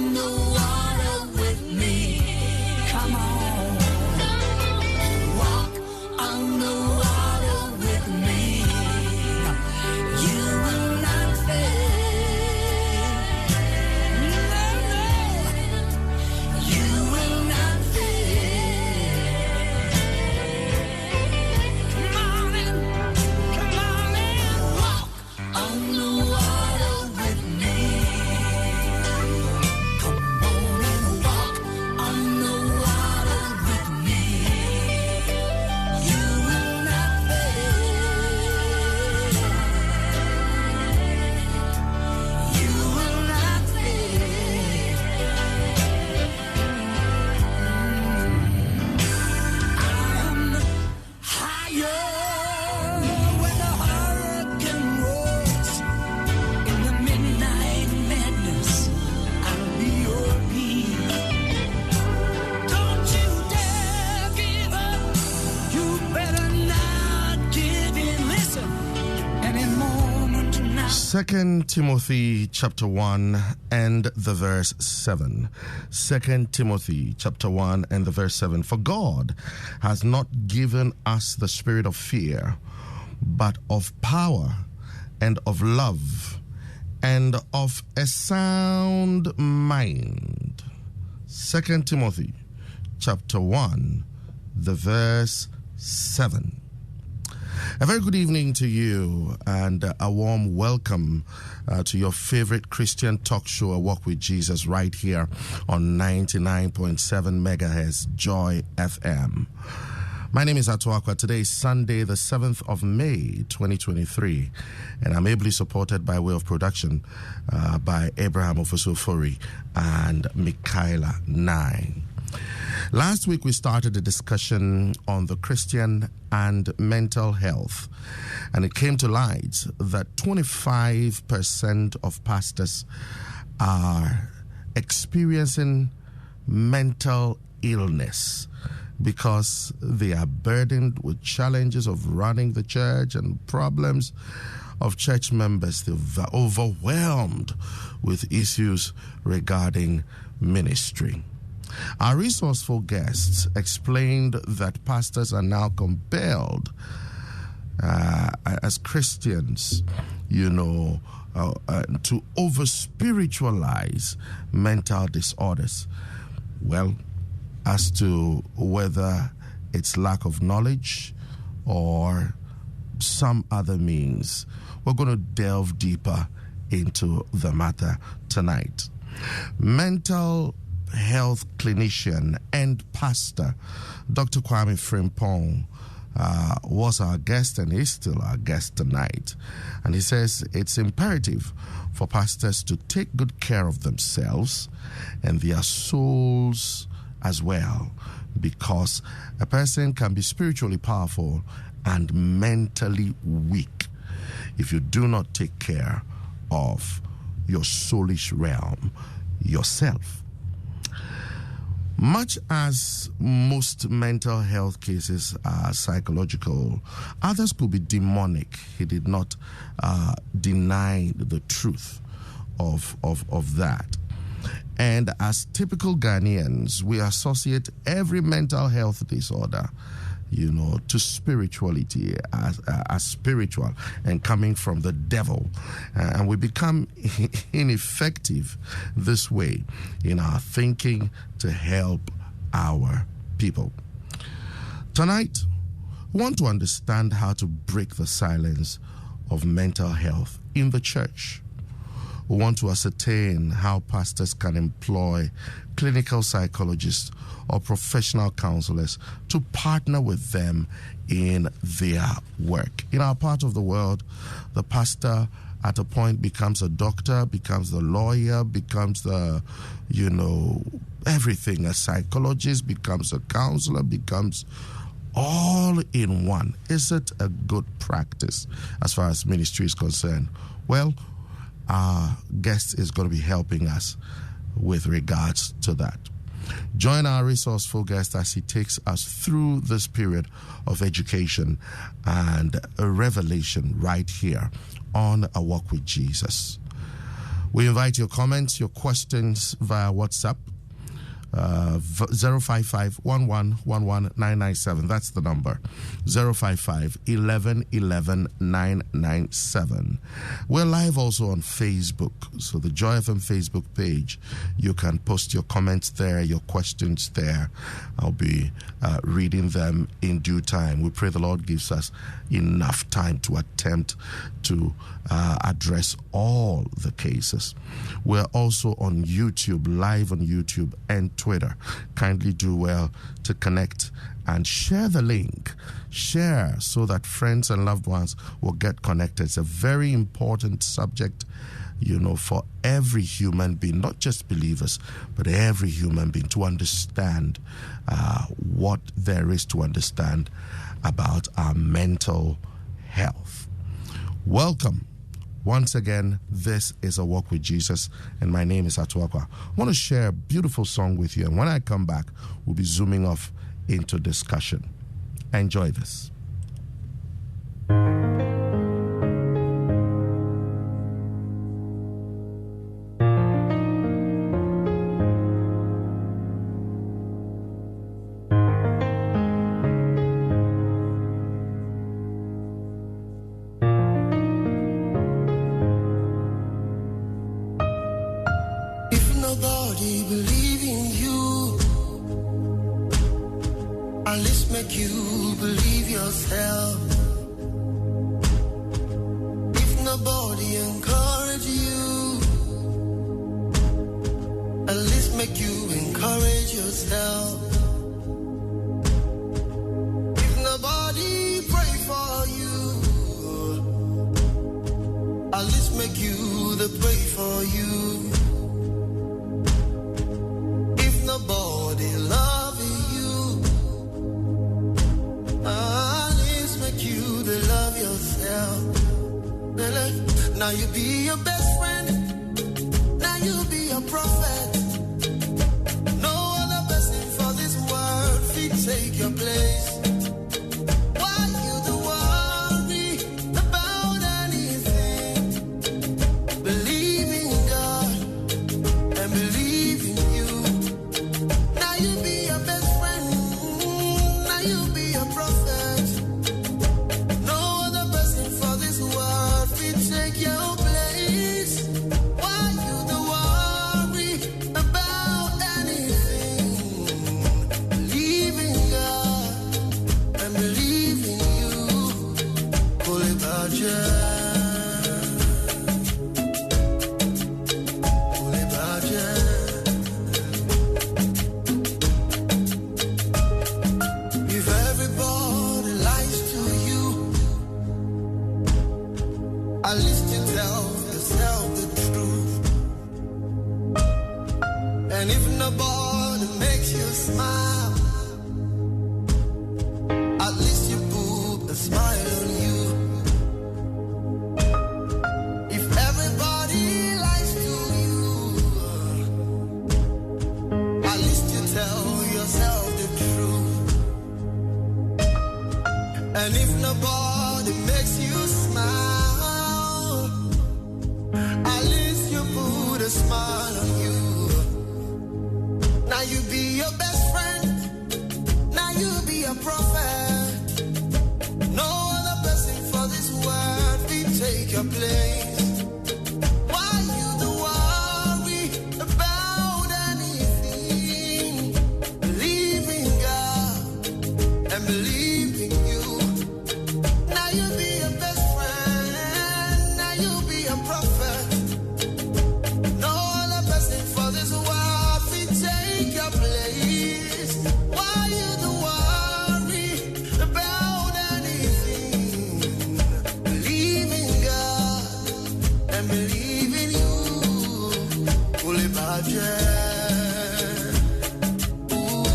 on the water with me. Come on. Walk on the water with me. You will not fail. No, no. You will not fail. Come on and walk on the water with me. Come on and walk on the water with me. You will not fail. You will not fail. I'm higher when the hurricane roars. In the midnight madness, I'll be your peace. Don't you dare give up. You better not give in. Listen, any moment now. 2 Timothy chapter 1 and the verse 7. 2 Timothy chapter 1 and the verse 7. For God has not given us the spirit of fear, but of power and of love and of a sound mind. 2 Timothy chapter 1, the verse 7. A very good evening to you and a warm welcome to your favorite Christian talk show, A Walk with Jesus, right here on 99.7 megahertz Joy FM. My name is Atuakwa. Today is Sunday, the 7th of May, 2023, and I'm ably supported by way of production by Abraham Ofusofori and Michaela Nine. Last week, we started a discussion on the Christian and mental health, and it came to light that 25% of pastors are experiencing mental illness because they are burdened with challenges of running the church and problems of church members. They're overwhelmed with issues regarding ministry. Our resourceful guests explained that pastors are now compelled, as Christians, to over-spiritualize mental disorders. Well, as to whether it's lack of knowledge or some other means, we're going to delve deeper into the matter tonight. Mental health clinician and pastor Dr. Kwame Frimpong was our guest and is still our guest tonight. And he says it's imperative for pastors to take good care of themselves and their souls as well, because a person can be spiritually powerful and mentally weak if you do not take care of your soulish realm yourself. Much as most mental health cases are psychological, others could be demonic. He did not deny the truth of that. And as typical Ghanaians, we associate every mental health disorder, to spirituality as spiritual and coming from the devil. And we become ineffective this way in our thinking to help our people. Tonight, we want to understand how to break the silence of mental health in the church. We want to ascertain how pastors can employ clinical psychologists or professional counselors to partner with them in their work. In our part of the world, the pastor at a point becomes a doctor, becomes the lawyer, becomes the, everything. A psychologist becomes a counselor, becomes all in one. Is it a good practice as far as ministry is concerned? Well, our guest is going to be helping us with regards to that. Join our resourceful guest as he takes us through this period of education and a revelation right here on A Walk with Jesus. We invite your comments, your questions via WhatsApp. 055 997. That's the number. 055 997. We're live also on Facebook. So the Joy FM Facebook page, you can post your comments there, your questions there. I'll be reading them in due time. We pray the Lord gives us enough time to attempt to address all the cases. We're also on YouTube, live on YouTube and Twitter. Kindly do well to connect and share the link. Share so that friends and loved ones will get connected. It's a very important subject, for every human being, not just believers, but every human being, to understand what there is to understand about our mental health. Welcome. Once again, this is A Walk with Jesus, and my name is Atuakwa. I want to share a beautiful song with you, and when I come back, we'll be zooming off into discussion. Enjoy this. Now you be your best friend. Now you be a prophet. No other person for this world fit take your place. Why you the worry about anything? Believe in God and believe in you. Now you be your best friend. Now you be a prophet. No other person for this world fit take your place. Why you the worry about anything? Believe in God and believe in you. Pull it about you. Pull it about you. If everybody lies to you, at least you tell yourself the truth. And if nobody makes you smile, at least you put a smile on you. If everybody lies to you, at least you tell yourself the truth. And if nobody makes you smile, at least you put a smile on you. Now you be your best friend. Now you be a prophet. No other person for this world will take your place. Why you the worry about anything? Believe in God and believe in you. Now you be your best friend. Now you be a prophet. No other person for this world will take your place. Why you the worry about anything? Believe in God and believe in you. Pull it about you. Pull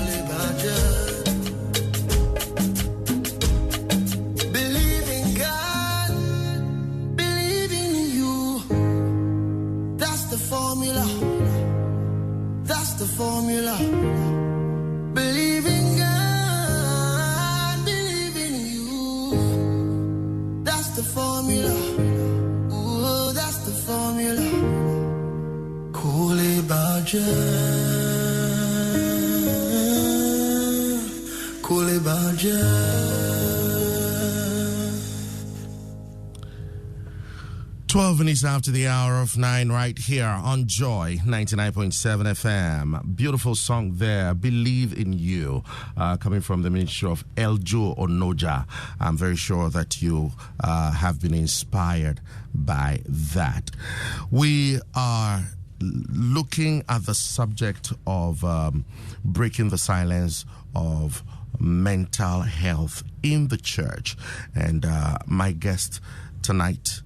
it about you. Believe in God, believe in you. That's the formula. That's the formula. Believe in God, believe in you. That's the formula. Ooh, that's 12 minutes after the hour of 9 right here on Joy 99.7 FM. Beautiful song there, Believe in You, coming from the ministry of Eljo Onoja. I'm very sure that you have been inspired by that. We are looking at the subject of breaking the silence of mental health in the church. And my guest tonight,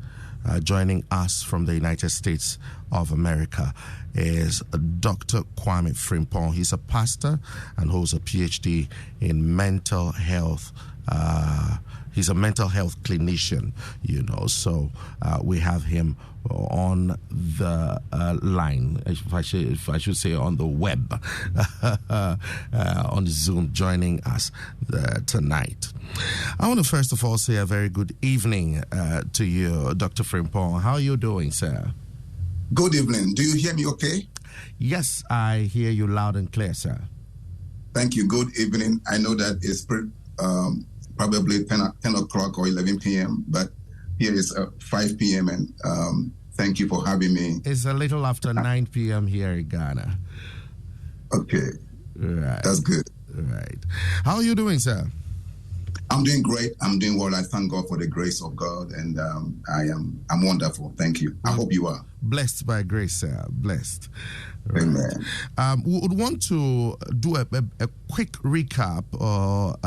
joining us from the United States of America, is Dr. Kwame Frimpong. He's a pastor and holds a PhD in mental health. He's a mental health clinician, so we have him on the line, if I should say on the web, on Zoom, joining us tonight. I want to first of all say a very good evening to you, Dr. Frimpong. How are you doing, sir? Good evening. Do you hear me okay? Yes, I hear you loud and clear, sir. Thank you. Good evening. I know that it's probably 10 o'clock or 11 p.m., but here is 5 p.m. and thank you for having me. It's a little after 9 p.m. here in Ghana. Okay. Right. That's good. Right. How are you doing, sir? I'm doing great. I'm doing well. I thank God for the grace of God, and I'm wonderful. Thank you. I hope you are. Blessed by grace, sir. Blessed. Right. Amen. We would want to do a quick recap or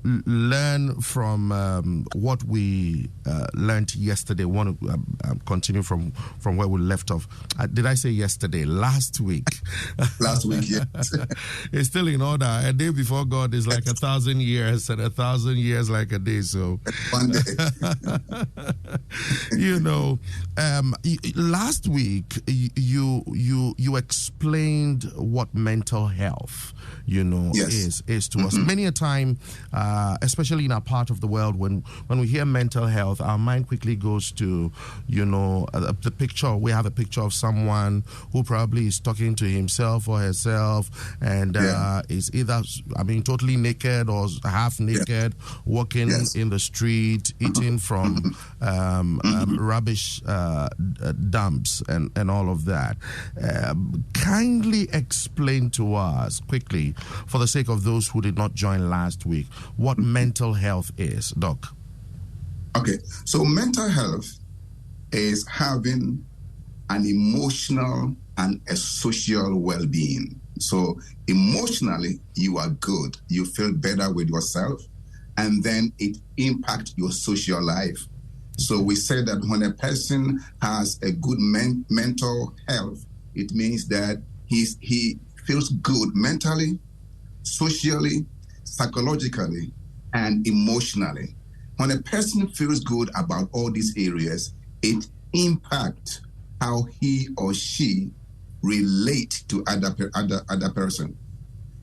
learn from what we learned yesterday. Want to continue from where we left off. Did I say yesterday? Last week. Last week, yes. It's still in order. A day before God is like 1,000 years, and 1,000 years like a day. So, one day. Last week you explained what mental health yes. is to us. Many a time, especially in our part of the world, when we hear mental health, our mind quickly goes to the picture. We have a picture of someone who probably is talking to himself or herself, and is either totally naked or half naked, walking in the street, eating from rubbish dumps and all of that. Kindly explain to us quickly, for the sake of those who did not join last week, what mental health is, Doc. Okay, so mental health is having an emotional and a social well-being. So emotionally, you are good. You feel better with yourself, and then it impacts your social life. So we say that when a person has a good mental health, it means that he feels good mentally, socially, psychologically, and emotionally. When a person feels good about all these areas, it impacts how he or she relate to other person.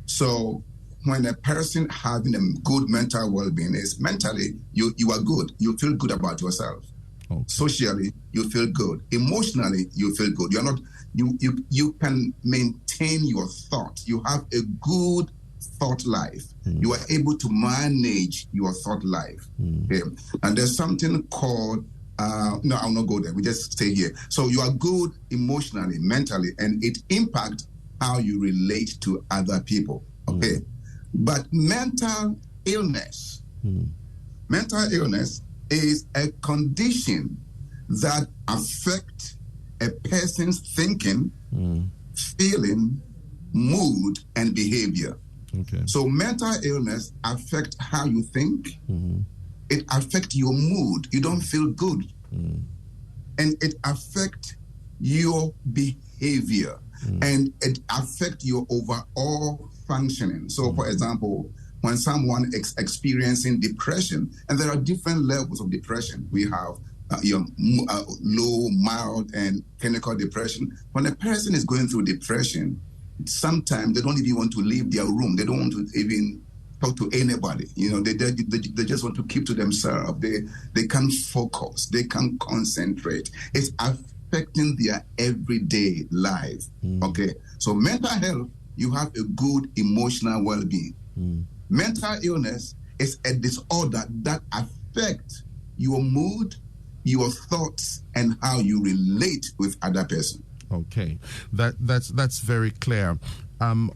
So when a person having a good mental well-being is mentally, you are good. You feel good about yourself. Okay. Socially, you feel good. Emotionally, you feel good. You're not. You can maintain your thought. You have a good thought life. You are able to manage your thought life. Okay? And there's something called. No, I'll not go there. We just stay here. So you are good emotionally, mentally, and it impacts how you relate to other people. Okay. But mental illness is a condition that affects a person's thinking, feeling, mood, and behavior. Okay. So mental illness affects how you think. It affects your mood. You don't feel good. And it affects your behavior. And it affects your overall functioning. So, for example, when someone is experiencing depression, and there are different levels of depression. We have low, mild, and clinical depression. When a person is going through depression, sometimes they don't even want to leave their room. They don't want to even talk to anybody. They just want to keep to themselves. They can't focus. They can't concentrate. It's affecting their everyday life. Okay, so mental health, you have a good emotional well-being. Mental illness is a disorder that affects your mood, your thoughts, and how you relate with other person. Okay, that's very clear.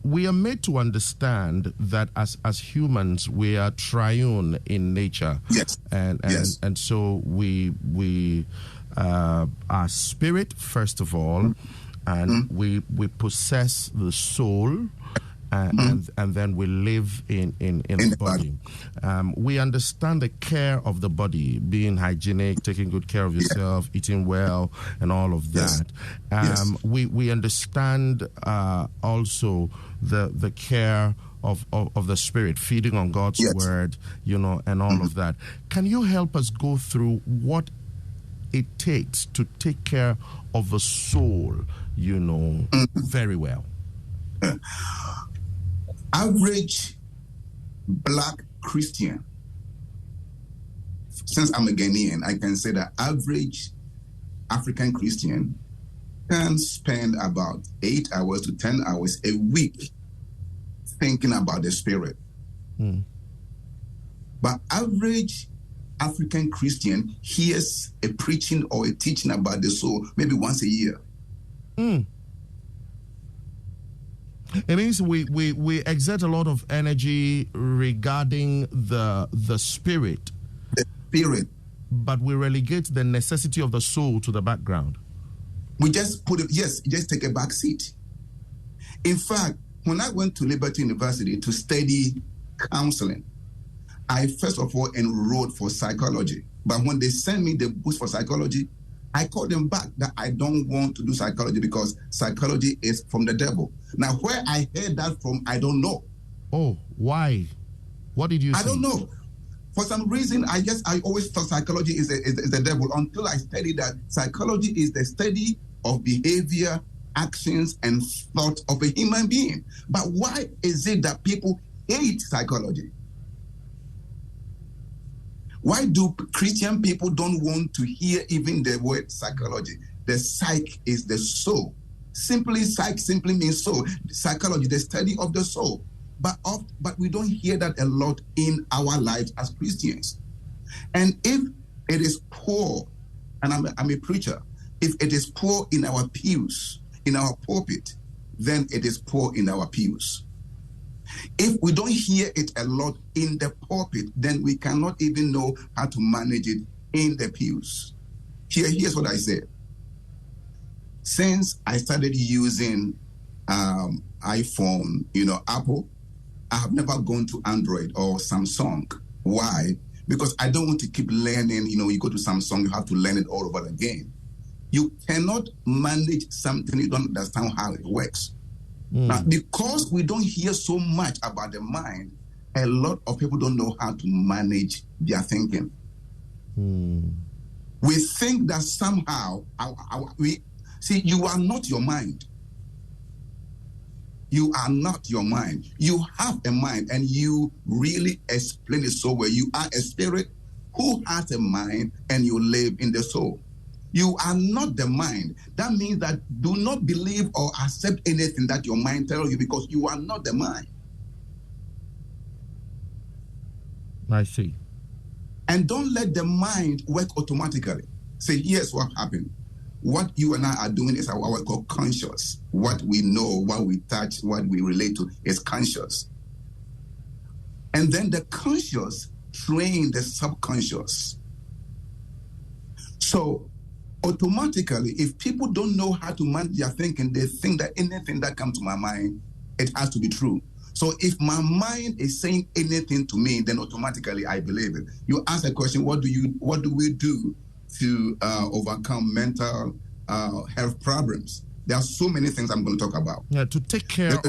We are made to understand that as humans we are triune in nature. Yes. And so we are spirit first of all, and we possess the soul. And then we live in the body. We understand the care of the body, being hygienic, taking good care of yourself, eating well, and all of that. We understand also the care of the spirit, feeding on God's word, and all of that. Can you help us go through what it takes to take care of the soul, very well? Average black Christian, since I'm a Ghanaian, I can say that average African Christian can spend about 8 hours to 10 hours a week thinking about the spirit. But average African Christian hears a preaching or a teaching about the soul maybe once a year. It means we exert a lot of energy regarding the spirit. The spirit. But we relegate the necessity of the soul to the background. We just just take a back seat. In fact, when I went to Liberty University to study counseling, I first of all enrolled for psychology. But when they sent me the books for psychology, I called them back that I don't want to do psychology because psychology is from the devil. Now, where I heard that from, I don't know. Oh, why? What did you say? I don't know. For some reason, I always thought psychology is the devil until I studied that psychology is the study of behavior, actions, and thought of a human being. But why is it that people hate psychology? Why do Christian people don't want to hear even the word psychology? The psyche is the soul. Psyche simply means soul. Psychology, the study of the soul. But we don't hear that a lot in our lives as Christians. And if it is poor, and I'm a preacher, if it is poor in our pews, in our pulpit, then it is poor in our pews. If we don't hear it a lot in the pulpit, then we cannot even know how to manage it in the pews. Here's what I said. Since I started using iPhone, Apple, I have never gone to Android or Samsung. Why? Because I don't want to keep learning. You go to Samsung, you have to learn it all over again. You cannot manage something you don't understand how it works. Now, because we don't hear so much about the mind, a lot of people don't know how to manage their thinking. We think that somehow you are not your mind. You are not your mind. You have a mind, and you really explain it so well. You are a spirit who has a mind, and you live in the soul. You are not the mind. That means that do not believe or accept anything that your mind tells you, because you are not the mind. I see. And don't let the mind work automatically. Say, here's what happened. What you and I are doing is what we call conscious. What we know, what we touch, what we relate to is conscious. And then the conscious train the subconscious. So automatically, if people don't know how to manage their thinking, they think that anything that comes to my mind, it has to be true. So if my mind is saying anything to me, then automatically I believe it. You ask a question, what do we do to overcome mental health problems? There are so many things I'm going to talk about. Yeah, to take care of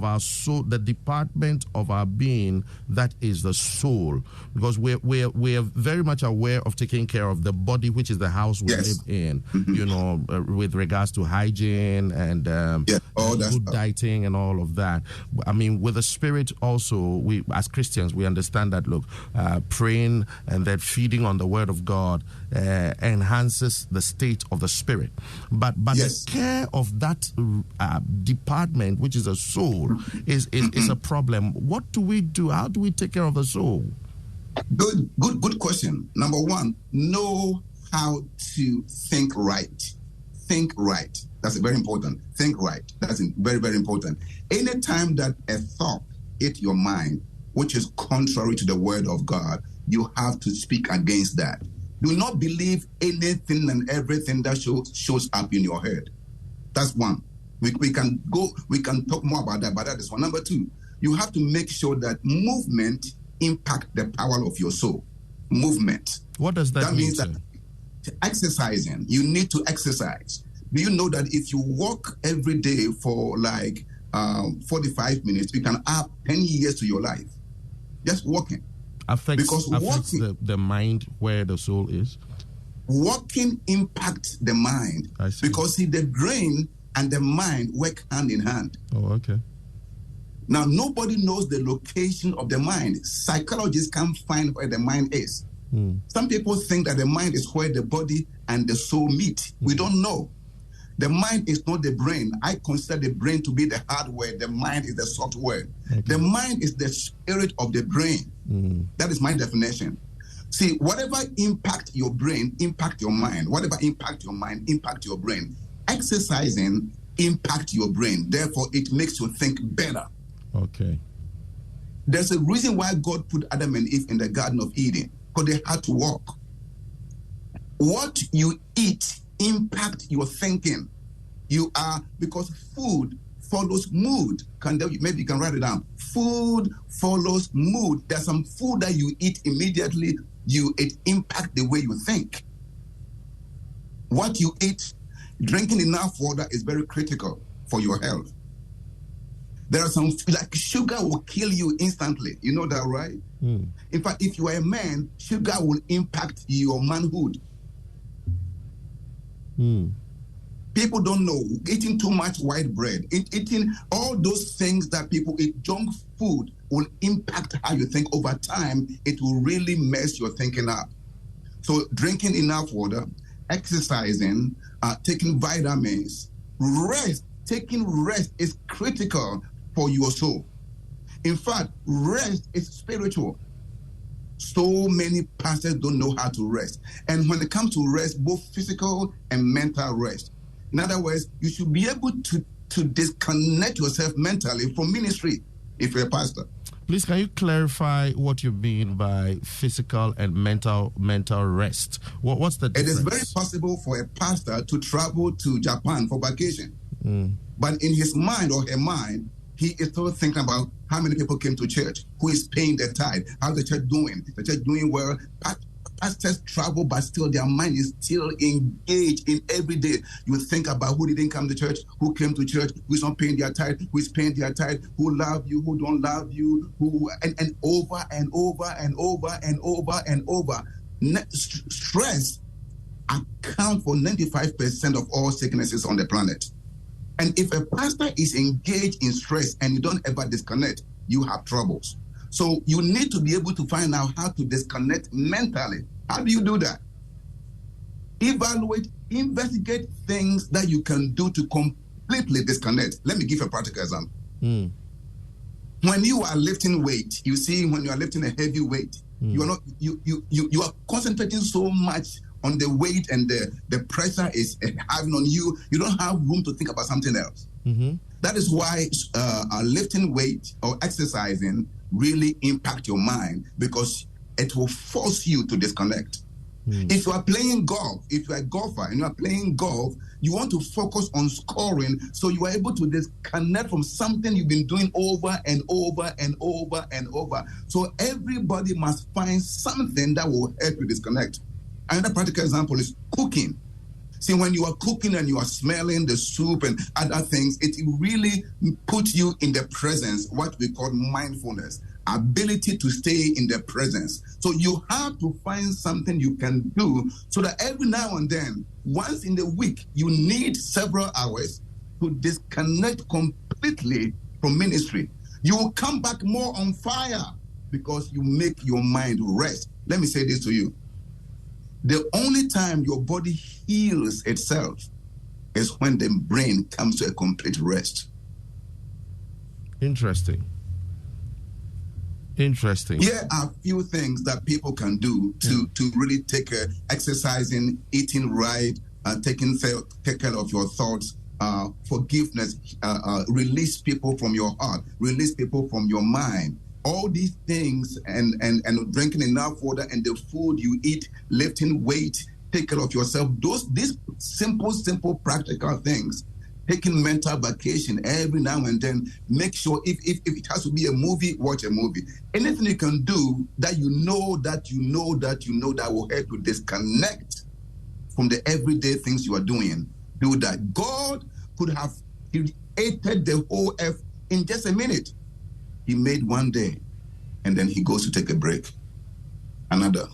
our soul, the department of our being that is the soul, because we're very much aware of taking care of the body, which is the house we live in. You know, with regards to hygiene and good dieting and all of that. I mean, with the spirit also, we as Christians we understand that. Look, praying and then feeding on the Word of God enhances the state of the spirit. But the care of that department, which is a soul, is a problem. What do we do? How do we take care of the soul? Good question. Number one, know how to think right. Think right. That's very important. Think right. That's very, very important. Anytime that a thought hits your mind, which is contrary to the Word of God, you have to speak against that. Do not believe anything and everything that shows up in your head. That's one. We can talk more about that, but that is one. Number two, you have to make sure that movement impact the power of your soul. Movement. What does that mean? That means that exercising, you need to exercise. Do you know that if you walk every day for like 45 minutes, you can add 10 years to your life? Just walking. Affects the mind where the soul is? Walking impacts the mind. I see. Because the brain and the mind work hand in hand. Oh, okay. Now, nobody knows the location of the mind. Psychologists can't find where the mind is. Some people think that the mind is where the body and the soul meet. We don't know. The mind is not the brain. I consider the brain to be the hardware. The mind is the software. Okay. The mind is the spirit of the brain. That is my definition. See, whatever impact your brain, impact your mind. Whatever impact your mind, impact your brain. Exercising impact your brain. Therefore, it makes you think better. Okay. There's a reason why God put Adam and Eve in the Garden of Eden, because they had to walk. What you eat impact your thinking. Because food follows mood. Maybe you can write it down. Food follows mood. There's some food that you eat immediately, it impact the way you think. What you eat, drinking enough water is very critical for your health. There are some, like sugar will kill you instantly. You know that, right? In fact, if you are a man, sugar will impact your manhood. People don't know. Eating too much white bread, eating all those things that people eat, junk food, will impact how you think over time. It will really mess your thinking up. So drinking enough water, exercising, taking vitamins, taking rest is critical for your soul. In fact, rest is spiritual. So many pastors don't know how to rest. And when it comes to rest, both physical and mental rest. In other words, you should be able to disconnect yourself mentally from ministry if you're a pastor. Please, can you clarify what you mean by physical and mental rest? What's the difference? It is very possible for a pastor to travel to Japan for vacation. But in his mind or her mind, he is still thinking about how many people came to church, who is paying their tithe, how's the church doing? The church doing well. Pastors travel, but still their mind is still engaged in every day. You think about who didn't come to church, who came to church, who's not paying their tithe, who's paying their tithe, who love you, who don't love you, and over and over and over and over and over. Stress accounts for 95% of all sicknesses on the planet. And if a pastor is engaged in stress and you don't ever disconnect, you have troubles. So you need to be able to find out how to disconnect mentally. How do you do that? Evaluate, investigate things that you can do to completely disconnect. Let me give a practical example. When you are lifting weight, you see, when you are lifting a heavy weight, you are concentrating so much on the weight and the pressure is having on you. You don't have room to think about something else. That is why lifting weight or exercising really impact your mind, because it will force you to disconnect. If you are playing golf, if you are a golfer and you are playing golf, you want to focus on scoring, so you are able to disconnect from something you've been doing over and over and over and over. So everybody must find something that will help you disconnect. Another practical example is cooking. See, when you are cooking and you are smelling the soup and other things, it really puts you in the presence, what we call mindfulness, ability to stay in the presence. So you have to find something you can do so that every now and then, once in the week, you need several hours to disconnect completely from ministry. You will come back more on fire because you make your mind rest. Let me say this to you. The only time your body heals itself is when the brain comes to a complete rest. Interesting. Here are a few things that people can do to really take exercising, eating right, take care of your thoughts, forgiveness, release people from your heart, release people from your mind. All these things and drinking enough water and the food you eat, lifting weight, take care of yourself. These simple, practical things. Taking mental vacation every now and then. Make sure if it has to be a movie, watch a movie. Anything you can do that you know that will help you disconnect from the everyday things you are doing. Do that. God could have created the whole earth in just a minute. He made one day, and then he goes to take a break. Another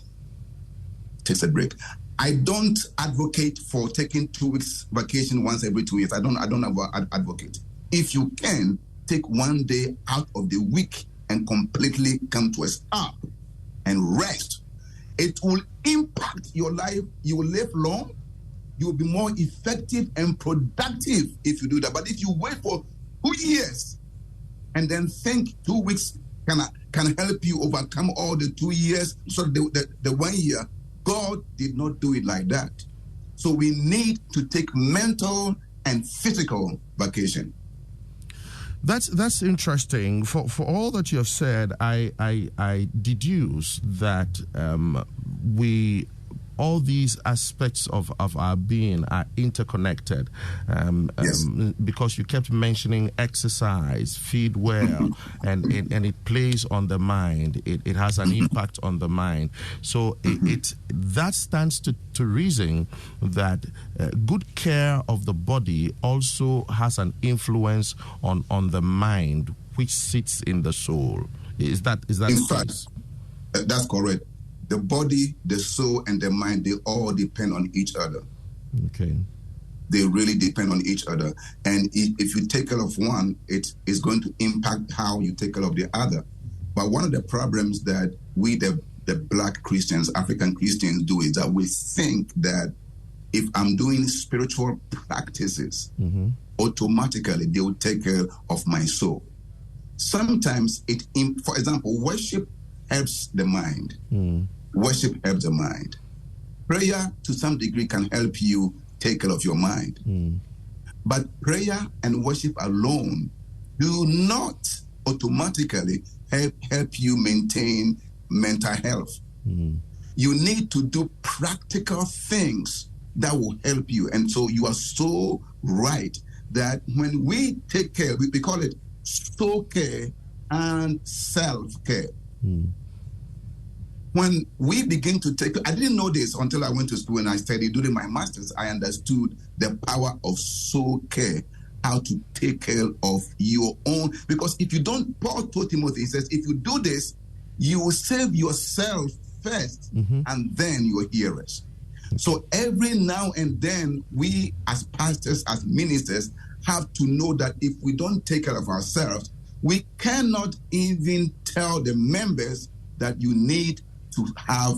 takes a break. I don't advocate for taking 2 weeks vacation once every 2 years. I don't advocate. If you can, take one day out of the week and completely come to a stop and rest. It will impact your life. You will live long. You will be more effective and productive if you do that. But if you wait for 2 years and then think 2 weeks can help you overcome all the 2 years, so the 1 year, God did not do it like that. So we need to take mental and physical vacation. That's interesting. For all that you have said, I deduce that all these aspects of our being are interconnected. Yes. Because you kept mentioning exercise, feed well, and it plays on the mind. It has an impact on the mind. So that stands to reason that good care of the body also has an influence on the mind, which sits in the soul. Is that in the fact, case? That's correct. The body, the soul, and the mind, they all depend on each other. Okay. They really depend on each other. And if you take care of one, it is going to impact how you take care of the other. But one of the problems that we, the Black Christians, African Christians, do is that we think that if I'm doing spiritual practices, automatically they will take care of my soul. Sometimes for example, worship helps the mind. Worship helps the mind. Prayer, to some degree, can help you take care of your mind. But prayer and worship alone do not automatically help you maintain mental health. You need to do practical things that will help you. And so you are so right that when we take care, we call it soul care and self-care. When we begin to take, I didn't know this until I went to school and I studied during my master's. I understood the power of soul care, how to take care of your own. Because if you don't, Paul told Timothy, he says, if you do this, you will save yourself first and then your hearers. So every now and then, we as pastors, as ministers, have to know that if we don't take care of ourselves, we cannot even tell the members that you need to have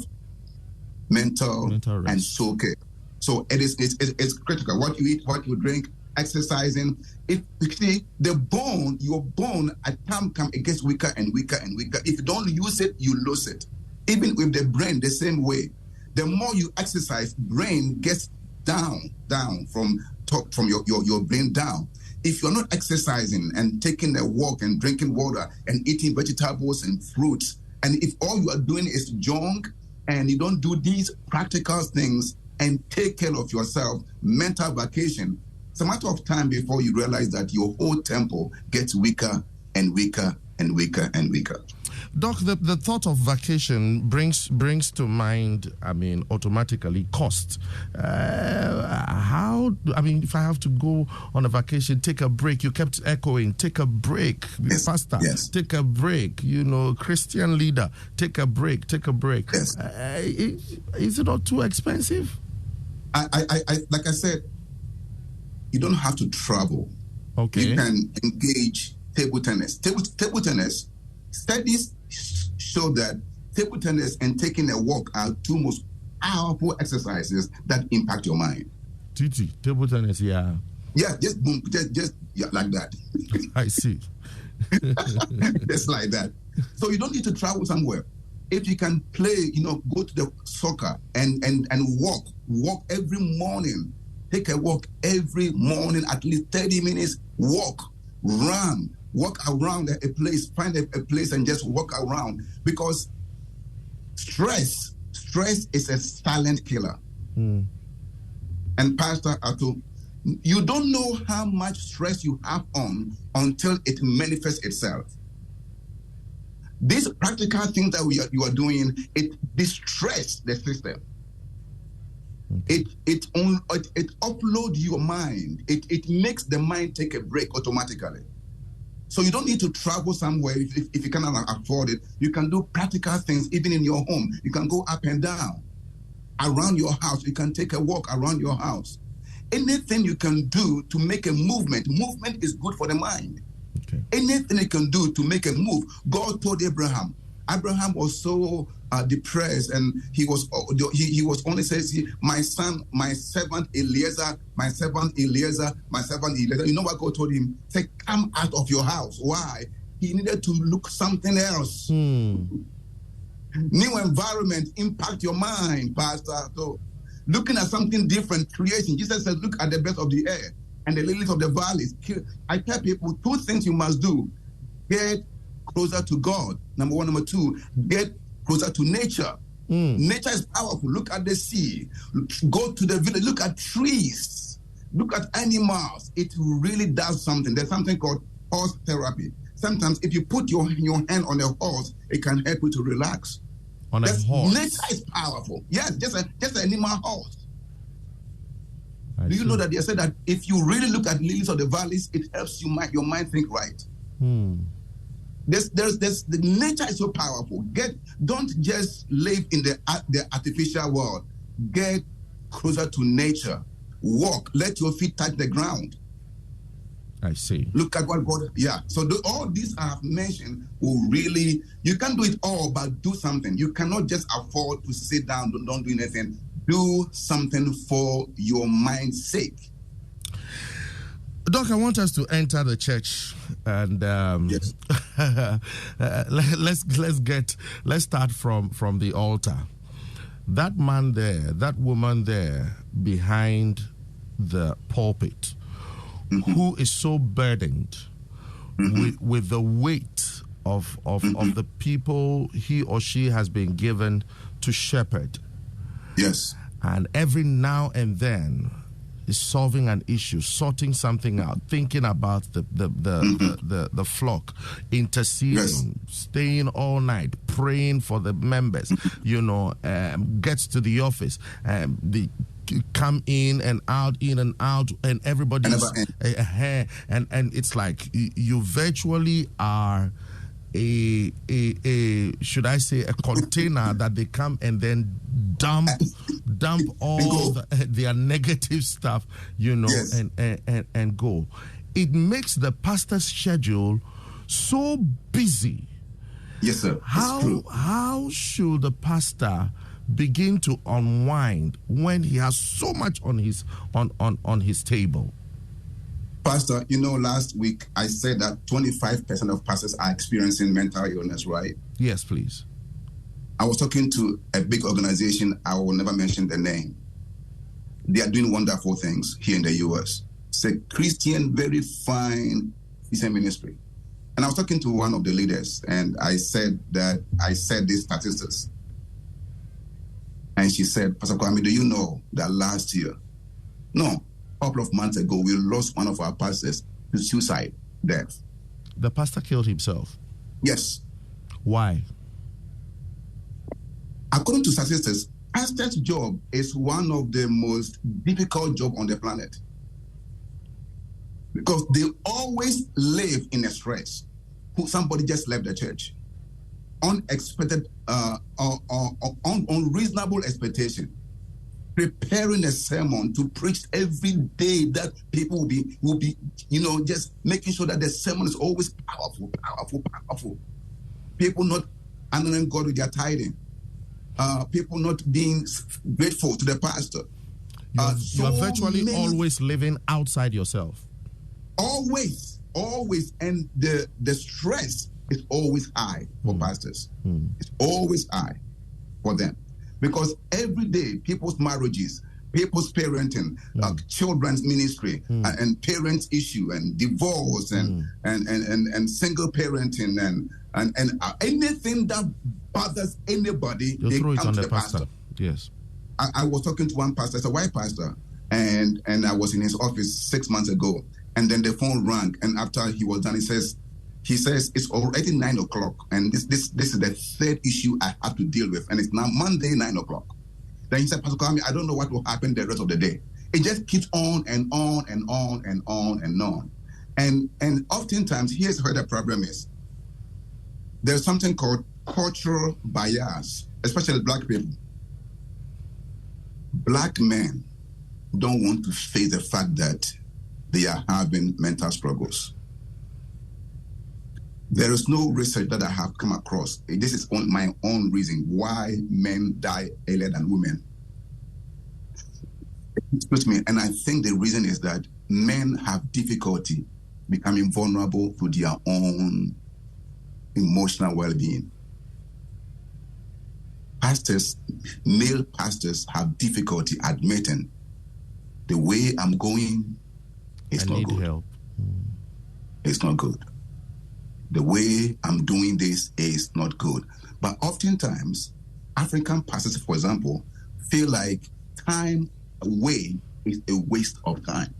mental and soul care. So it's critical. What you eat, what you drink, exercising. If you see your bone at times it gets weaker and weaker and weaker. If you don't use it, you lose it. Even with the brain, the same way. The more you exercise, brain gets down from your brain down. If you're not exercising and taking a walk and drinking water and eating vegetables and fruits, and if all you are doing is junk and you don't do these practical things and take care of yourself, mental vacation, it's a matter of time before you realize that your whole temple gets weaker and weaker and weaker and weaker. Doc, the thought of vacation brings to mind, automatically cost. If I have to go on a vacation, take a break. You kept echoing, take a break. Yes. Pastor, yes. Take a break. Christian leader, take a break. Yes. Is it not too expensive? I like I said, you don't have to travel. Okay. You can engage table tennis. Table tennis, studies show that table tennis and taking a walk are two most powerful exercises that impact your mind. Table tennis, yeah. Yeah, just boom, just like that. I see. Just like that. So you don't need to travel somewhere. If you can play, go to the soccer and walk every morning. Take a walk every morning, at least 30 minutes. Walk around a place, find a place and just walk around. Because stress is a silent killer. Mm. And Pastor Ato, you don't know how much stress you have on until it manifests itself. These practical things that you are doing, it distresses the system. It uploads your mind. It makes the mind take a break automatically. So you don't need to travel somewhere if you cannot afford it. You can do practical things even in your home. You can go up and down around your house. You can take a walk around your house. Anything you can do to make a movement. Movement is good for the mind. Okay. Anything you can do to make a move. God told Abraham. Abraham was so depressed, and he was only says, my servant Eliezer. You know what God told him? Say, come out of your house. Why? He needed to look something else. New environment impact your mind, Pastor. So looking at something different, creation. Jesus says, look at the birds of the air and the lilies of the valleys. I tell people 2 things you must do. Get closer to God. Number 1. Number 2, get closer to nature. Nature is powerful. Look at the sea. Go to the village. Look at trees. Look at animals. It really does something. There's something called horse therapy. Sometimes if you put your hand on a horse, it can help you to relax. On a horse? Nature is powerful. Yes, just an animal horse. Do you know that they said that if you really look at lilies of the valleys, it helps your mind think right. The nature is so powerful. Don't just live in the artificial world. Get closer to nature. Walk. Let your feet touch the ground. I see. Look at what God. Yeah. So all these I have mentioned will really. You can't do it all, but do something. You cannot just afford to sit down. Don't do anything. Do something for your mind's sake. Doc, I want us to enter the church, and yes. let's start from the altar. That man there, that woman there behind the pulpit, who is so burdened with the weight of the people he or she has been given to shepherd. Yes. And every now and then is solving an issue, sorting something out, thinking about the flock, interceding, yes. Staying all night, praying for the members, gets to the office, they come in and out, and everybody's and it's like you virtually are a should I say a container that they come and then dump all their negative stuff, yes. and go. It makes the pastor's schedule so busy. Yes, sir. How should the pastor begin to unwind when he has so much on his table? Pastor, last week I said that 25% of pastors are experiencing mental illness, right? Yes, please. I was talking to a big organization. I will never mention the name. They are doing wonderful things here in the U.S. It's a Christian, very fine Christian ministry. And I was talking to one of the leaders, and I said these statistics. And she said, Pastor Kwame, do you know that last year, a couple of months ago, we lost one of our pastors to suicide death. The pastor killed himself? Yes. Why? According to statistics, pastor's job is one of the most difficult jobs on the planet, because they always live in a stress. Somebody just left the church. Unexpected, unreasonable expectation. Preparing a sermon to preach every day that people will be, just making sure that the sermon is always powerful. People not honoring God with their tithing. People not being grateful to the pastor. You are virtually always living outside yourself. Always. And the stress is always high for pastors. It's always high for them. Because every day, people's marriages, people's parenting, children's ministry, and parents' issue, and divorce, and single parenting, and anything that bothers anybody, you they throw it come on to the the pastor. Yes. I was talking to one pastor, it's a white pastor, and I was in his office 6 months ago, and then the phone rang, and after he was done, he says it's already 9 o'clock, and this is the third issue I have to deal with, and it's now Monday 9 o'clock. Then he said, Pastor Kwame, I don't know what will happen the rest of the day. It just keeps on and on and on and on and on. And oftentimes, here's where the problem is. There's something called cultural bias, especially black people. Black men don't want to face the fact that they are having mental struggles. There is no research that I have come across. This is on my own reason why men die earlier than women. Excuse me. And I think the reason is that men have difficulty becoming vulnerable to their own emotional well-being. Male pastors have difficulty admitting the way I'm going is not good. Help. It's not good. The way I'm doing this is not good. But oftentimes, African pastors, for example, feel like time away is a waste of time.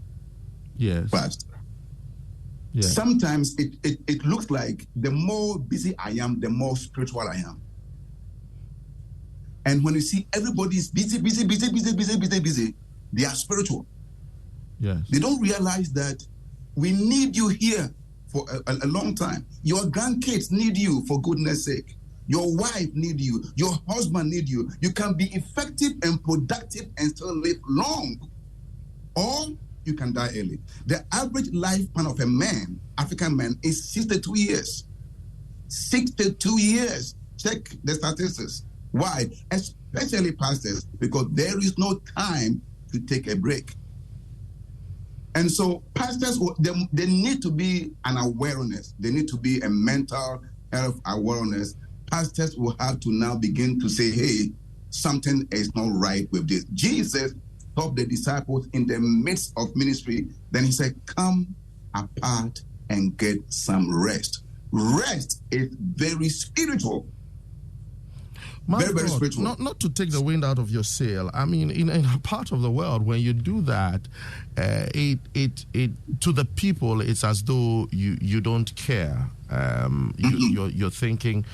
Yes. But sometimes it looks like the more busy I am, the more spiritual I am. And when you see everybody's busy, they are spiritual. Yes. They don't realize that we need you here for a long time. Your grandkids need you, for goodness sake. Your wife need you. Your husband need you. You can be effective and productive and still live long. Or you can die early. The average lifespan of a man, African man, is 62 years. 62 years. Check the statistics. Why? Especially pastors, because there is no time to take a break. And so pastors, they need to be an awareness. They need to be a mental health awareness. Pastors will have to now begin to say, hey, something is not right with this. Jesus stopped the disciples in the midst of ministry. Then he said, come apart and get some rest. Rest is very spiritual. Very spiritual. Not to take the wind out of your sail. I mean, in a part of the world, when you do that, it to the people, it's as though you don't care. You're thinking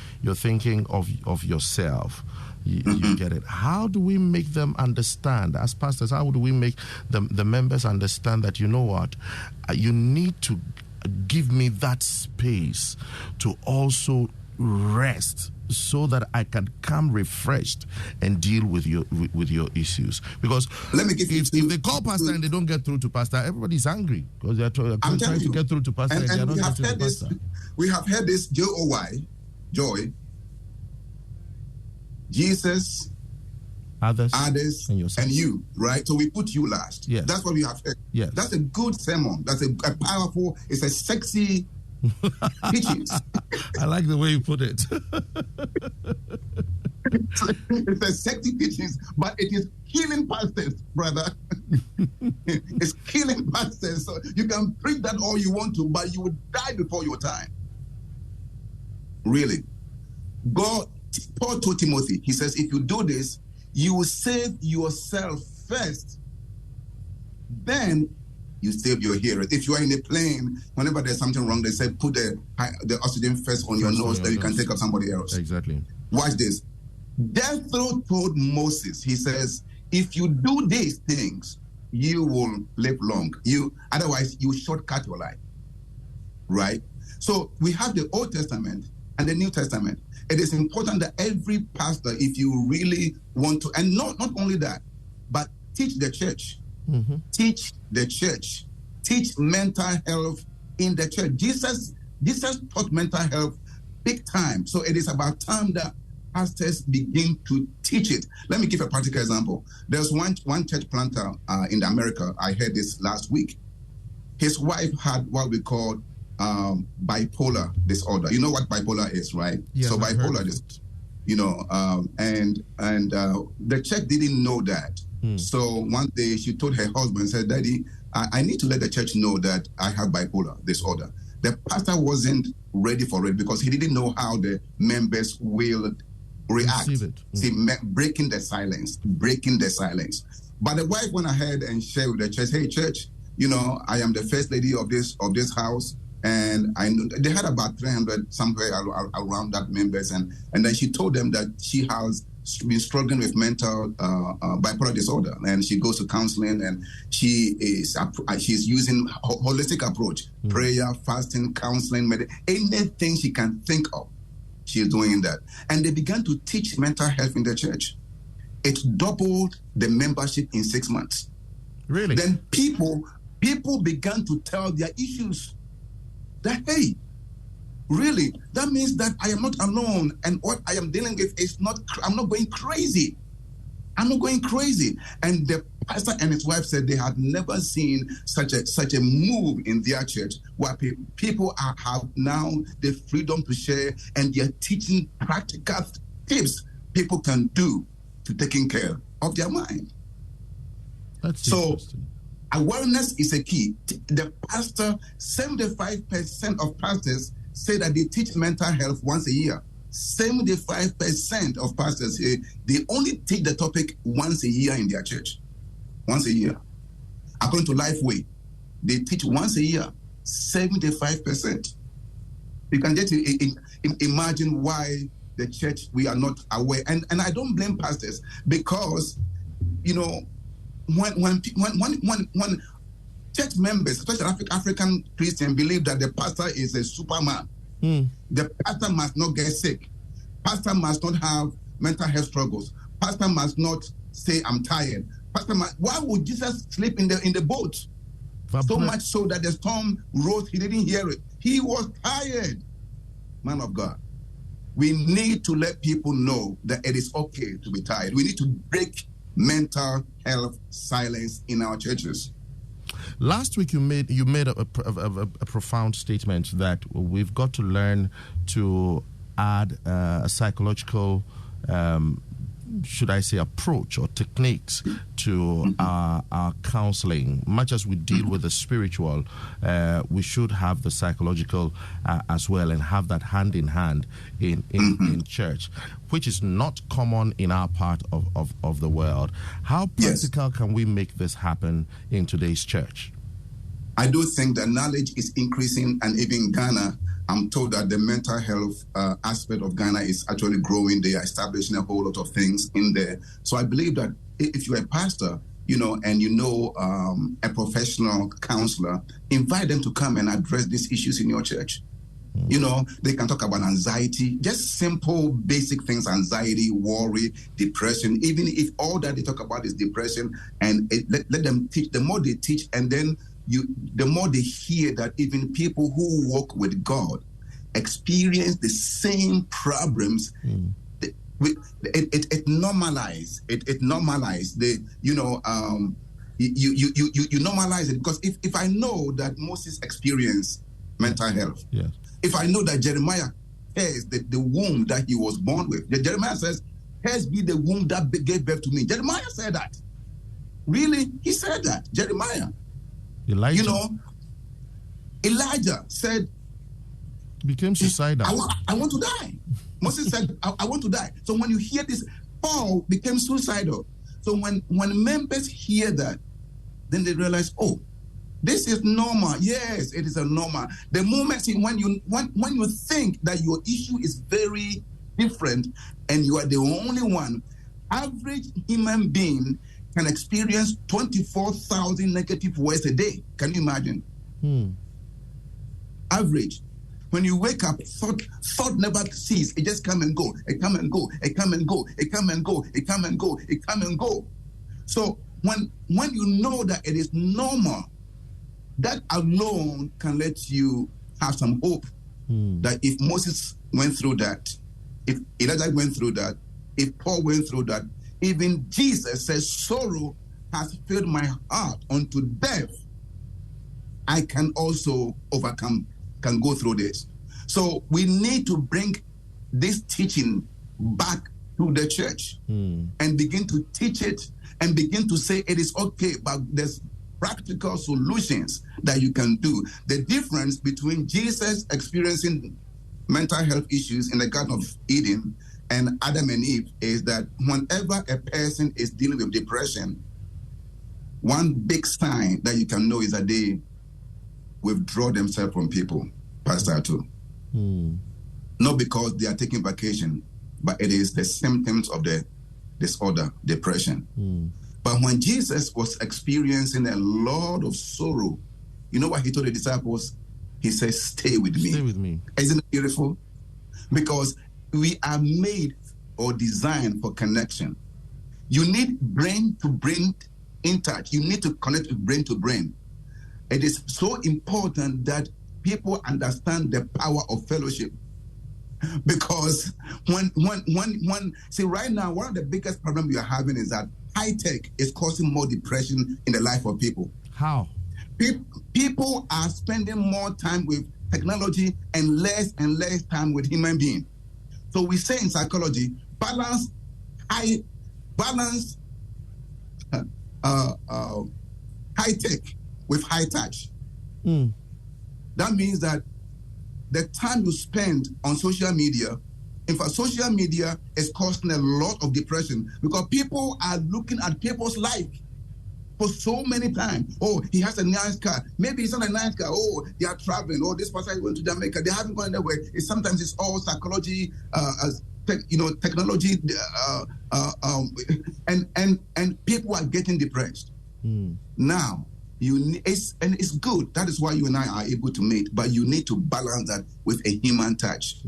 of yourself. You get it. How do we make them understand, as pastors? How do we make the members understand that, you know what, you need to give me that space to also rest, so that I can come refreshed and deal with your issues? Because if they call pastor and they don't get through to pastor, everybody's angry because they're trying to get through to pastor and they're not getting to pastor. We have heard this joy, Jesus, others and you, right? So we put you last. Yes. That's what we have heard. Yes. That's a good sermon. That's a powerful, it's a sexy teachings. I like the way you put it. It's a sexy teachings, but it is killing pastors, brother. It's killing pastors. So you can preach that all you want to, but you will die before your time. Really. Paul told Timothy, he says, if you do this, you will save yourself first. Then you save your hearing. If you are in a plane, whenever there's something wrong, they say put the oxygen first on your nose, then you can take up somebody else. Exactly. Watch this. Jethro told Moses, he says, if you do these things, you will live long. Otherwise, you shortcut your life. Right? So we have the Old Testament and the New Testament. It is important that every pastor, if you really want to, and not only that, but teach the church. Mm-hmm. Teach the church. Teach mental health in the church. Jesus taught mental health big time. So it is about time that pastors begin to teach it. Let me give a practical example. There's one church planter in America. I heard this last week. His wife had what we call bipolar disorder. You know what bipolar is, right? Yes, so bipolar is, and the church didn't know that. So one day she told her husband, said, Daddy, I need to let the church know that I have bipolar disorder. The pastor wasn't ready for it because he didn't know how the members will react. See, breaking the silence. But the wife went ahead and shared with the church, hey, church, I am the first lady of this house. And I know they had about 300 somewhere around that members. And then she told them that she has been struggling with mental bipolar disorder, and she goes to counseling, and she's using holistic approach, prayer, fasting, counseling, anything she can think of, she's doing that. And they began to teach mental health in the church. It doubled the membership in 6 months. Really? Then people began to tell their issues. That, hey, really, that means that I am not alone, and what I am dealing with is I'm not going crazy. And the pastor and his wife said they had never seen such a move in their church where people have now the freedom to share, and they are teaching practical tips people can do to taking care of their mind. That's so interesting. Awareness is a key. The pastor, 75% of pastors say that they teach mental health once a year. 75% of pastors say they only teach the topic once a year in their church. Once a year. According to Lifeway, they teach once a year. 75%. You can just imagine why the church, we are not aware. And I don't blame pastors because, when church members, especially African Christians, believe that the pastor is a superman, the pastor must not get sick. Pastor must not have mental health struggles. Pastor must not say, I'm tired. Why would Jesus sleep in the boat? So much so that the storm rose, he didn't hear it. He was tired. Man of God. We need to let people know that it is okay to be tired. We need to break mental health silence in our churches. Last week you made a profound statement that we've got to learn to add a psychological should I say approach or techniques to our counseling. Much as we deal with the spiritual, we should have the psychological as well, and have that hand in hand in church, which is not common in our part of the world. How practical can we make this happen in today's church? I do think that knowledge is increasing, and even in Ghana, I'm told that the mental health aspect of Ghana is actually growing. They are establishing a whole lot of things in there. So I believe that if you're a pastor, and a professional counselor, invite them to come and address these issues in your church. They can talk about anxiety, just simple, basic things, anxiety, worry, depression. Even if all that they talk about is depression, and let them teach. The more they teach, and then the more they hear that even people who walk with God experience the same problems. It normalize. It normalize you normalize it, because if I know that Moses experienced mental health, if I know that Jeremiah has the womb that he was born with, Jeremiah says, "Has be the womb that gave birth to me." Jeremiah said that. Really, he said that. Jeremiah. Elijah said, became suicidal. I want to die. Moses said, I want to die. So when you hear this, Paul became suicidal. So when members hear that, then they realize, This is normal. Yes, it is a normal. The moment when you think that your issue is very different and you are the only one, average human being can experience 24,000 negative words a day. Can you imagine? Average. When you wake up, thought never cease. It just come and go. It come and go. It come and go. It come and go. It come and go. It come and go. So when you know that it is normal, that alone can let you have some hope that if Moses went through that, if Elijah went through that, if Paul went through that, even Jesus says, sorrow has filled my heart unto death. I can also overcome, can go through this. So we need to bring this teaching back to the church and begin to teach it and begin to say it is okay, but there's practical solutions that you can do. The difference between Jesus experiencing mental health issues in the Garden of Eden and Adam and Eve is that whenever a person is dealing with depression, one big sign that you can know is that they withdraw themselves from people, Pastor Atu. Not because they are taking vacation, but it is the symptoms of the disorder, depression. But when Jesus was experiencing a lot of sorrow, you know what he told the disciples? He says, stay with me. Stay with me. Isn't it beautiful? Because we are made or designed for connection. You need brain to brain in touch. You need to connect with brain to brain. It is so important that people understand the power of fellowship. Because see, right now, one of the biggest problems we are having is that high tech is causing more depression in the life of people. How? People are spending more time with technology and less time with human beings. So we say in psychology, balance high tech with high touch. That means that the time you spend on social media, in fact, social media is causing a lot of depression because people are looking at people's life for so many times. Oh, he has a nice car. Maybe it's not a nice car. Oh, they are traveling. Oh, this person went to Jamaica. They haven't gone anywhere. Sometimes it's all psychology, technology, and people are getting depressed. Now, it's good. That is why you and I are able to meet. But you need to balance that with a human touch.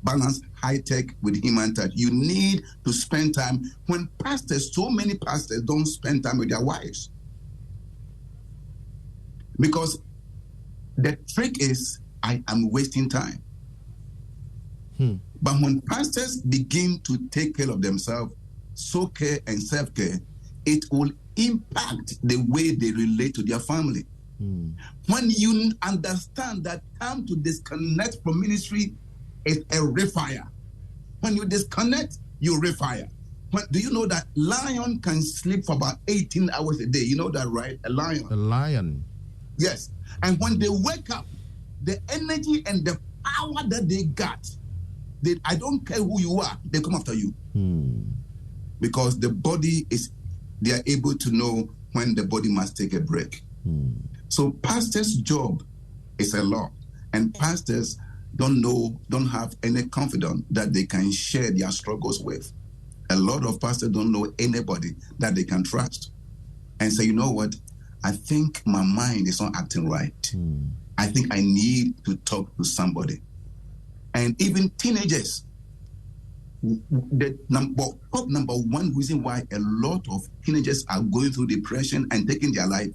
Balance high tech with human touch. You need to spend time. When so many pastors don't spend time with their wives. Because the trick is, I am wasting time. But when pastors begin to take care of themselves, soul care and self-care, it will impact the way they relate to their family. When you understand that time to disconnect from ministry is a refire. When you disconnect, you refire. Do you know that lion can sleep for about 18 hours a day? You know that, right? A lion. A lion. Yes. And when they wake up, the energy and the power that they got, I don't care who you are, they come after you. Because the body they are able to know when the body must take a break. So pastors' job is a lot. And pastors don't have any confidence that they can share their struggles with. A lot of pastors don't know anybody that they can trust and say, you know what, I think my mind is not acting right. I think I need to talk to somebody. And even teenagers, the number one reason why a lot of teenagers are going through depression and taking their life,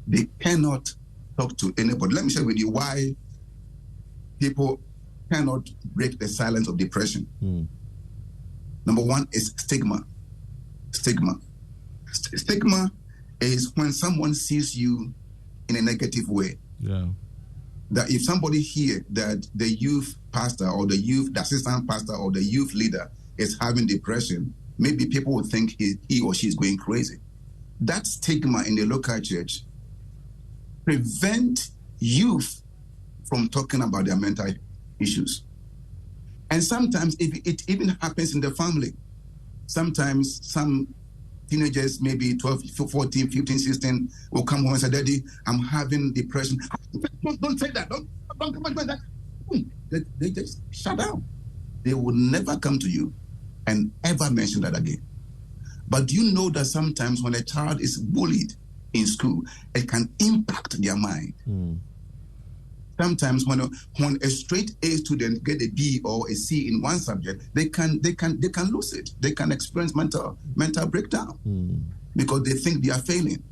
they cannot talk to anybody. Let me share with you why people cannot break the silence of depression. Number one is stigma. Stigma is when someone sees you in a negative way. Yeah. That if somebody hear that the youth pastor or the assistant pastor or the youth leader is having depression, maybe people will think he or she is going crazy. That stigma in the local church prevent youth from talking about their mental issues. And sometimes it even happens in the family. Sometimes some teenagers, maybe 12, 14, 15, 16, will come home and say, Daddy, I'm having depression. Don't say that. Don't come and say that. They just shut down. They will never come to you and ever mention that again. But do you know that sometimes when a child is bullied in school, it can impact their mind? Sometimes when a straight A student get a B or a C in one subject, they can lose it. They can experience mental breakdown because they think they are failing.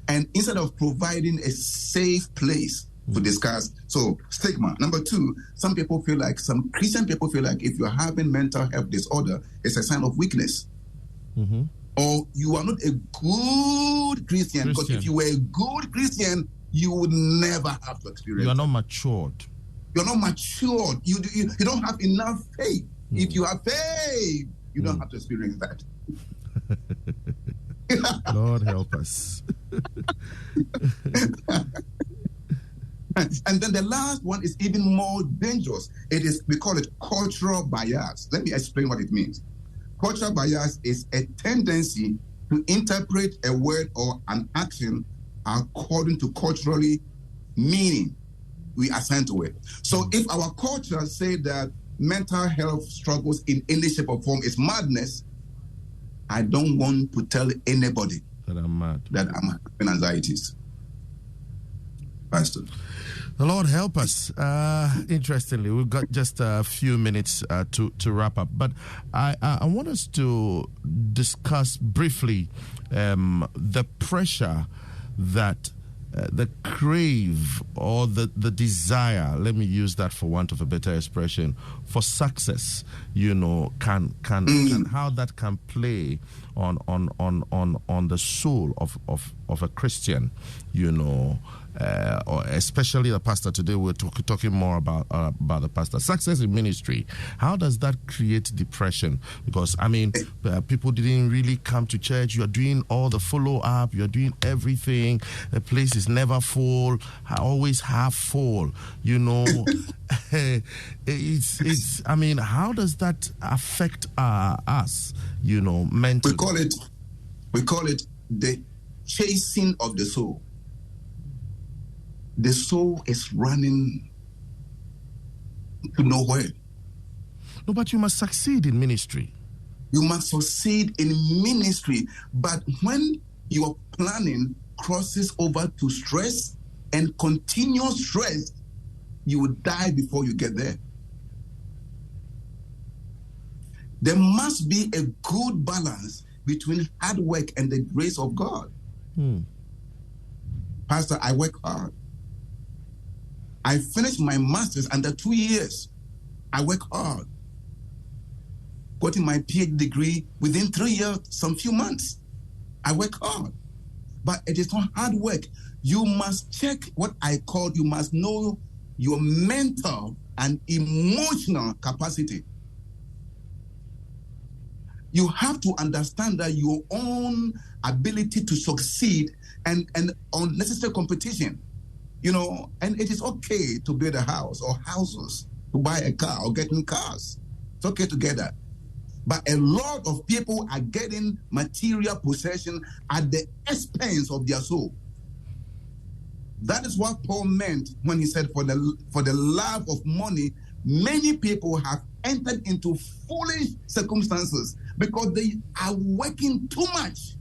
And instead of providing a safe place to discuss, so stigma. Number two, some Christian people feel like if you're having mental health disorder, it's a sign of weakness. Or you are not a good Christian. Because if you were a good Christian, you would never have to experience. You are not matured. You're not matured. You don't have enough faith. If you have faith, you don't have to experience that. Lord help us. And then the last one is even more dangerous. We call it cultural bias. Let me explain what it means. Cultural bias is a tendency to interpret a word or an action according to culturally meaning we assign to it. So if our culture say that mental health struggles in any shape or form is madness, I don't want to tell anybody that I'm mad, that I'm having anxieties. Pastor. The Lord help us. Interestingly, we've got just a few minutes to wrap up, but I want us to discuss briefly the pressure that the crave or the desire, let me use that for want of a better expression, for success, can how that can play on the soul of a Christian, or especially the pastor. Today we're talking more about the pastor. Success in ministry, how does that create depression? Because people didn't really come to church. You are doing all the follow-up, you are doing everything, the place is never full, always half full, it's how does that affect us, mentally? We call it the chasing of the soul. The soul is running to nowhere. No, but you must succeed in ministry. You must succeed in ministry. But when your planning crosses over to stress and continuous stress, you will die before you get there. There must be a good balance between hard work and the grace of God. Pastor, I work hard. I finished my master's under 2 years. I work hard. Gotten my PhD degree within 3 years, some few months. I work hard. But it is not hard work. You must check you must know your mental and emotional capacity. You have to understand that your own ability to succeed and unnecessary competition. And it is okay to build a house or houses, to buy a car or getting cars. It's okay to get that. But a lot of people are getting material possession at the expense of their soul. That is what Paul meant when he said, for the love of money, many people have entered into foolish circumstances because they are working too much.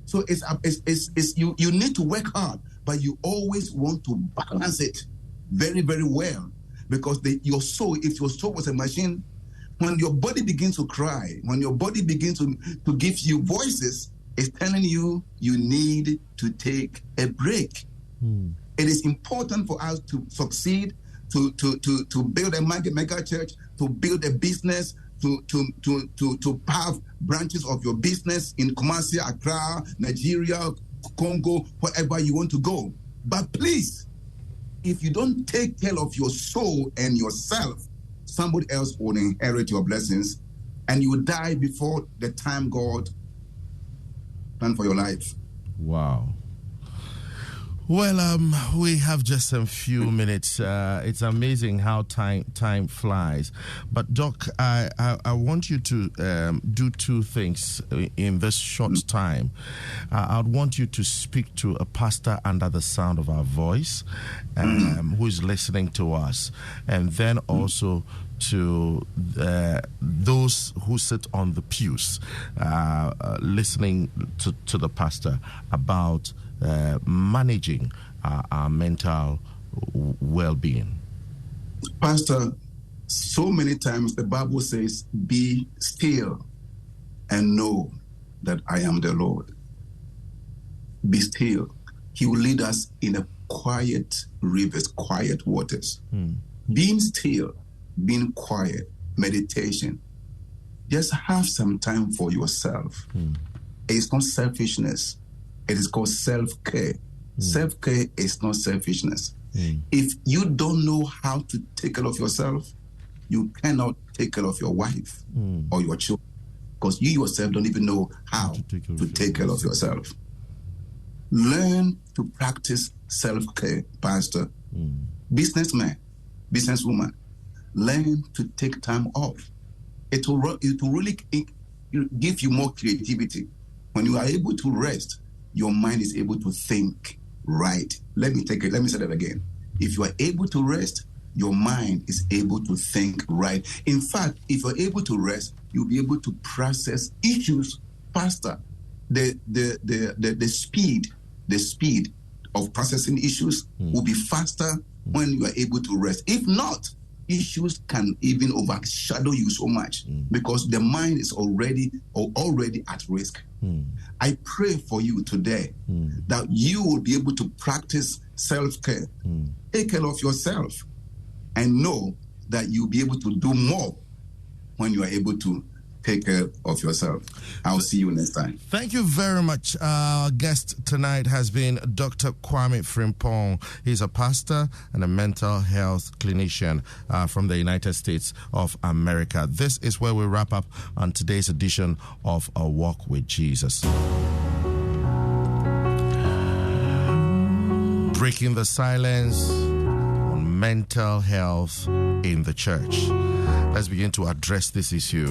So you need to work hard, but you always want to balance it very, very well, because your soul, if your soul was a machine, when your body begins to cry, when your body begins to give you voices, it's telling you need to take a break. It is important for us to succeed, to build a mega church, to build a business, to have branches of your business in Kumasi, Accra, Nigeria, Congo, wherever you want to go. But please, if you don't take care of your soul and yourself, somebody else will inherit your blessings, and you will die before the time God planned for your life. Wow. Well, we have just a few minutes. It's amazing how time flies. But Doc, I want you to do two things in this short time. I'd want you to speak to a pastor under the sound of our voice, who is listening to us, and then also to those who sit on the pews, listening to the pastor about managing our mental well-being. Pastor, so many times the Bible says, be still and know that I am the Lord. Be still. He will lead us in a quiet rivers, quiet waters. Being still, being quiet, meditation. Just have some time for yourself. It's not selfishness. It is called self-care. Self-care is not selfishness. If you don't know how to take care of yourself, you cannot take care of your wife or your children, because you yourself don't even know how to take care of yourself. Learn to practice self-care, Pastor. Businessman, businesswoman, learn to take time off. It will really give you more creativity. When you are able to rest, your mind is able to think right. Let me say that again. If you are able to rest, your mind is able to think right. In fact, if you're able to rest, you'll be able to process issues faster. The speed of processing issues will be faster when you are able to rest. If not, issues can even overshadow you so much because the mind is already at risk. I pray for you today that you will be able to practice self-care. Take care of yourself and know that you'll be able to do more when you are able to take care of yourself. I'll see you next time. Thank you very much. Our guest tonight has been Dr. Kwame Frimpong. He's a pastor and a mental health clinician from the United States of America. This is where we wrap up on today's edition of A Walk with Jesus. Breaking the silence on mental health in the church. Let's begin to address this issue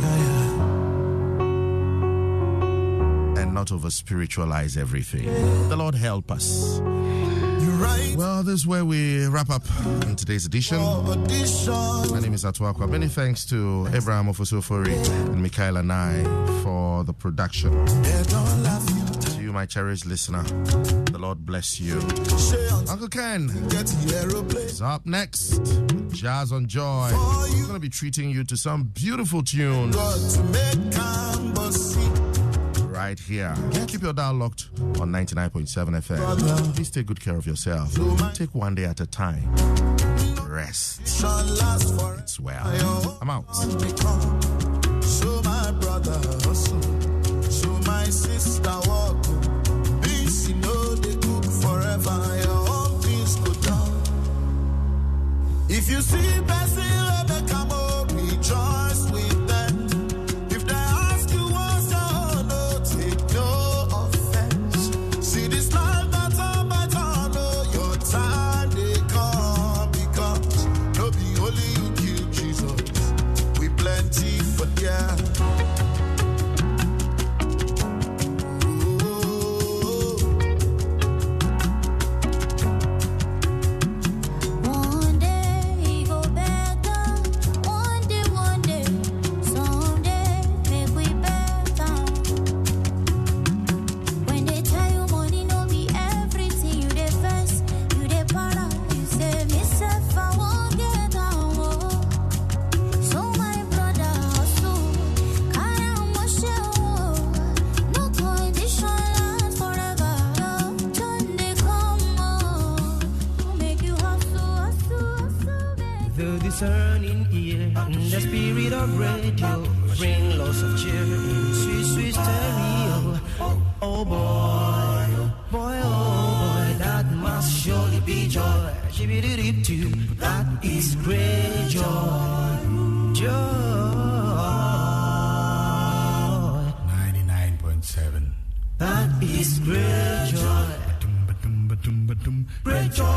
and not over spiritualize everything. The Lord help us. Well, this is where we wrap up in today's edition. My name is Atuakwa. Many thanks to Abraham Ofosofori and Mikhail and I for the production. To you, my cherished listener, the Lord bless you. Uncle Ken is up next. Jazz on Joy. We're going to be treating you to some beautiful tunes right here. Keep your dial locked on 99.7 FM. Please take good care of yourself. Take one day at a time. Rest. It's well. I'm out. Show my brother hustle. Show my sister walk. Peace, you know they cook forever. Your own things go down. If you see person, come on, rejoice with them. If they ask you what's your no, take no offense. See this life that's all by time, know your time they come because no be only you kill Jesus. We plenty for yeah. Discerning ear, the spirit of radio, bring lots of cheer in sweet, sweet stereo. Oh boy, boy, oh boy, that must surely be joy. That is great joy, joy. 99.7. That is great joy. Great joy.